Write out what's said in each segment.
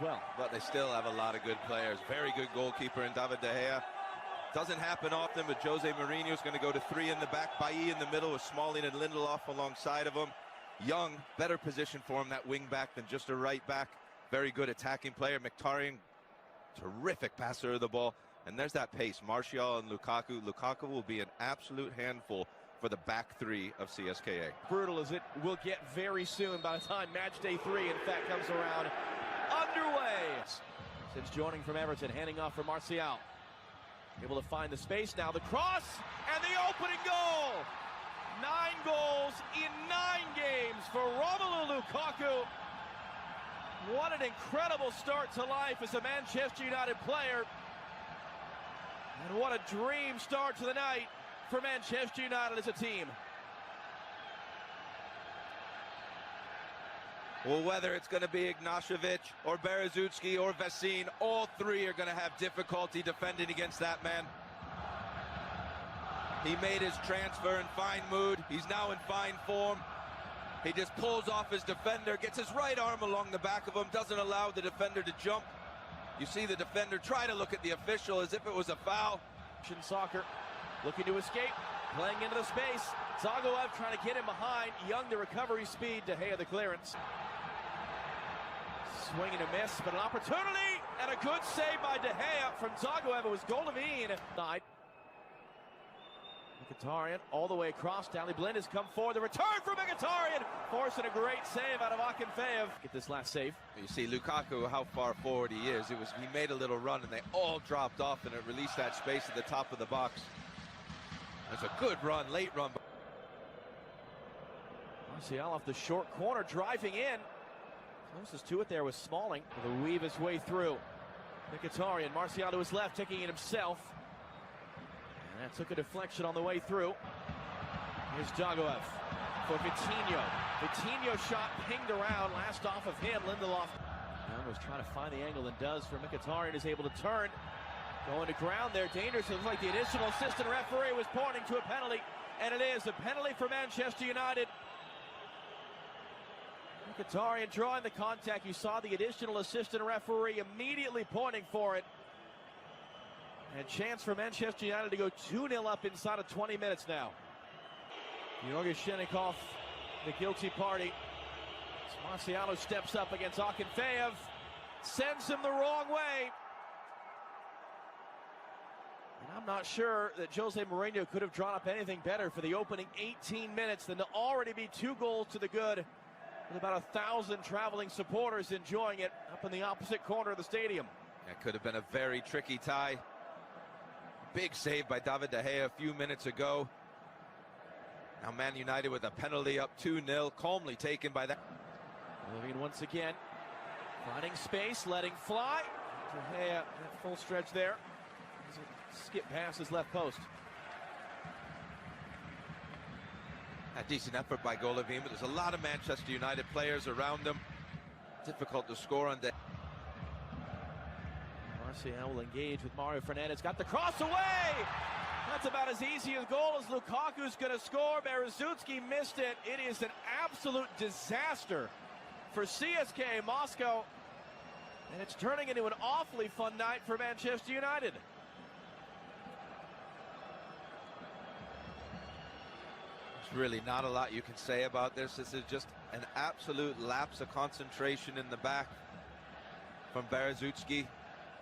Well, but they still have a lot of good players. Very good goalkeeper in David De Gea. Doesn't happen often, but Jose Mourinho is going to go to three in the back. Bailly in the middle with Smalling and Lindelof alongside of him. Young, better position for him, that wing back, than just a right back. Very good attacking player. Mkhitaryan, terrific passer of the ball. And there's that pace. Martial and Lukaku. Lukaku will be an absolute handful for the back three of Cska. Brutal as it will get very soon by the time match day 3, in fact, comes around. Underway. Since joining from Everton, handing off for Martial. Able to find the space now. The cross and the opening goal. 9 goals in 9 games for Romelu Lukaku. What an incredible start to life as a Manchester United player. And what a dream start to the night for Manchester United as a team. Well, whether it's going to be Ignashevich or Berezutski or Vesine, all three are going to have difficulty defending against that man. He made his transfer in fine mood. He's now in fine form. He just pulls off his defender, gets his right arm along the back of him, doesn't allow the defender to jump. You see the defender try to look at the official as if it was a foul. Soccer looking to escape, playing into the space. Zagoev trying to get him behind. Young the recovery speed. De Gea the clearance. Swing and a miss, but an opportunity and a good save by De Gea from Zagoev. It was Golovin. Mkhitaryan all the way across. Stanley Blind has come forward. The return from Mkhitaryan, forcing a great save out of Akinfeev. Get this last save. You see Lukaku, how far forward he is. He made a little run and they all dropped off, and it released that space at the top of the box. That's a good run, late run. Martial off the short corner, driving in. Closest to it there was Smalling. To weave his way through. Mkhitaryan, Martial to his left, taking it himself. And that took a deflection on the way through. Here's Zagoev for Coutinho. Coutinho shot pinged around, last off of him, Lindelof. Young was trying to find the angle and does for Mkhitaryan, is able to turn. Going to ground there, dangerous. It looks like the additional assistant referee was pointing to a penalty, and it is a penalty for Manchester United. Mkhitaryan drawing the contact. You saw the additional assistant referee immediately pointing for it. And chance for Manchester United to go 2-0 up inside of 20 minutes now. Georgi Shenikov, the guilty party. Marciano steps up against Akinfeev, sends him the wrong way. And I'm not sure that Jose Mourinho could have drawn up anything better for the opening 18 minutes than to already be 2 goals to the good, with about 1,000 traveling supporters enjoying it up in the opposite corner of the stadium. That could have been a very tricky tie. Big save by David De Gea a few minutes ago. Now Man United with a penalty up 2-0, calmly taken by that. Moving once again, finding space, letting fly. De Gea at full stretch there. Skip past his left post. A decent effort by Golovin, but there's a lot of Manchester United players around him. Difficult to score on De Gea. Martial will engage with Mario Fernandes. Got the cross away! That's about as easy a goal as Lukaku's going to score. Berezutski missed it. It is an absolute disaster for Cska Moscow. And it's turning into an awfully fun night for Manchester United. There's really not a lot you can say about this. This is just an absolute lapse of concentration in the back from Berezutski.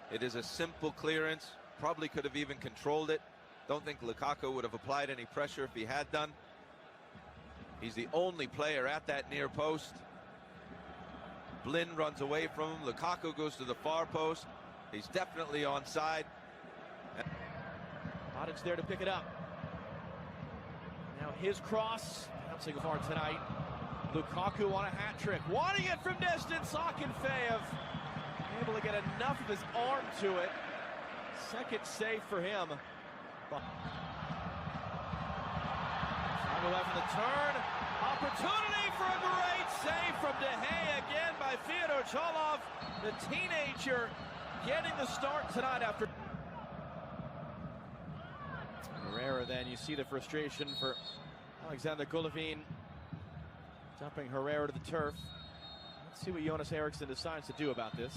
It is a simple clearance. Probably could have even controlled it. Don't think Lukaku would have applied any pressure if he had done. He's the only player at that near post. Blind runs away from him. Lukaku goes to the far post. He's definitely onside. Modric's there to pick it up. Now his cross, bouncing far tonight. Lukaku on a hat trick, wanting it from distance. Akinfeev able to get enough of his arm to it. Second save for him. Zagoev in the turn. Opportunity for a great save from De Gea again by Fyodor Cholov, the teenager, getting the start tonight after. Herrera then, you see the frustration for Alexander Golovin, dumping Herrera to the turf. Let's see what Jonas Eriksson decides to do about this.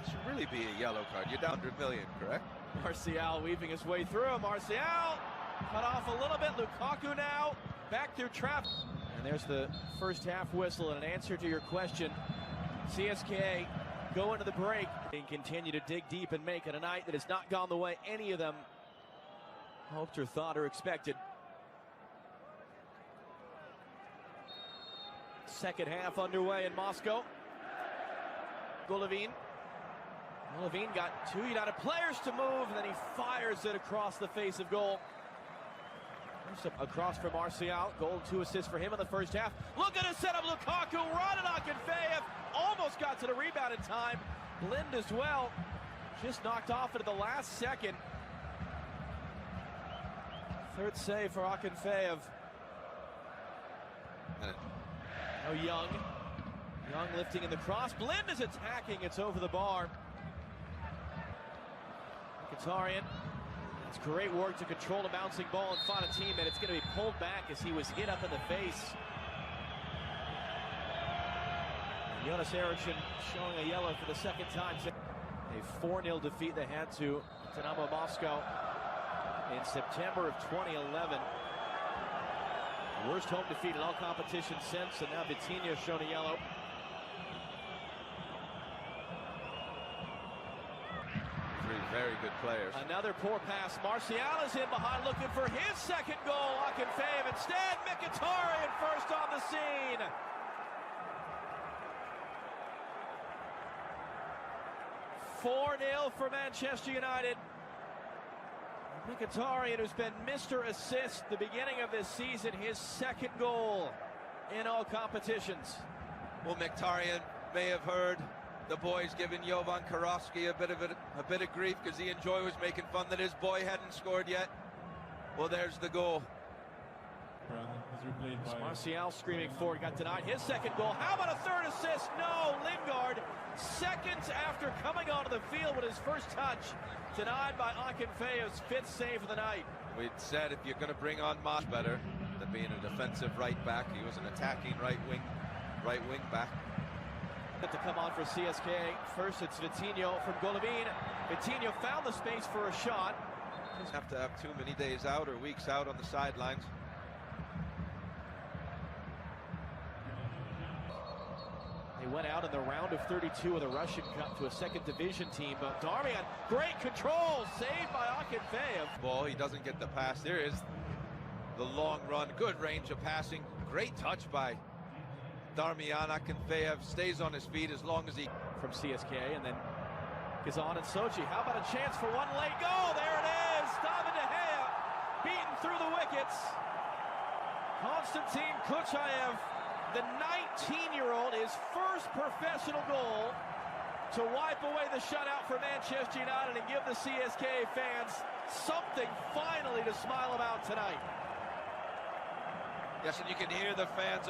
Should really be a yellow card. You're down 100 million, correct? Martial weaving his way through. Martial cut off a little bit. Lukaku now back through traffic. And there's the first half whistle and an answer to your question. Cska go into the break and continue to dig deep and make it a night that has not gone the way any of them hoped or thought or expected. Second half underway in Moscow. Golovin got two United players to move, and then he fires it across the face of goal. Across for Martial. Goal and 2 assists for him in the first half. Look at a setup. Lukaku running on Akinfeev. Almost got to the rebound in time. Blind as well. Just knocked off it at the last second. Third save for Akinfeev. Now Young lifting in the cross. Blind is attacking. It's over the bar. Mkhitaryan. It's great work to control the bouncing ball and find a teammate. It's going to be pulled back as he was hit up in the face. Jonas Eriksson showing a yellow for the second time. A 4-0 defeat they had to Dynamo Moscow in September of 2011. Worst home defeat in all competitions since, and now Vitinha shown a yellow. Very good players. Another poor pass. Martial is in behind looking for his second goal. Akinfeev instead. Mkhitaryan first on the scene. "4-0 for Manchester United. Mkhitaryan, who's been Mr. Assist the beginning of this season, his second goal in all competitions. Well, Mkhitaryan may have heard the boys giving Jovan Karofsky a bit of grief because he was making fun that his boy hadn't scored yet. Well, there's the goal. Martial screaming forward, got denied his second goal. How about a third assist? No, Lingard, seconds after coming onto the field with his first touch, denied by Akinfeev's 5th save of the night. We'd said if you're going to bring on Mosh better than being a defensive right back, he was an attacking right wing back. To come on for Cska. First it's Vitinha from Golovin. Vitinha found the space for a shot. Doesn't have to have too many days out or weeks out on the sidelines. They went out in the round of 32 of the Russian Cup to a second division team, but Darmian, great control, saved by Akinfeev. Ball, he doesn't get the pass. There is the long run, good range of passing, great touch by Darmian. Akinfeev stays on his feet as long as he... From Cska, and then Kazan and Sochi. How about a chance for one late goal? There it is! David De Gea beaten through the wickets. Konstantin Kuchayev, the 19-year-old, his first professional goal to wipe away the shutout for Manchester United and give the Cska fans something finally to smile about tonight. Yes, and you can hear the fans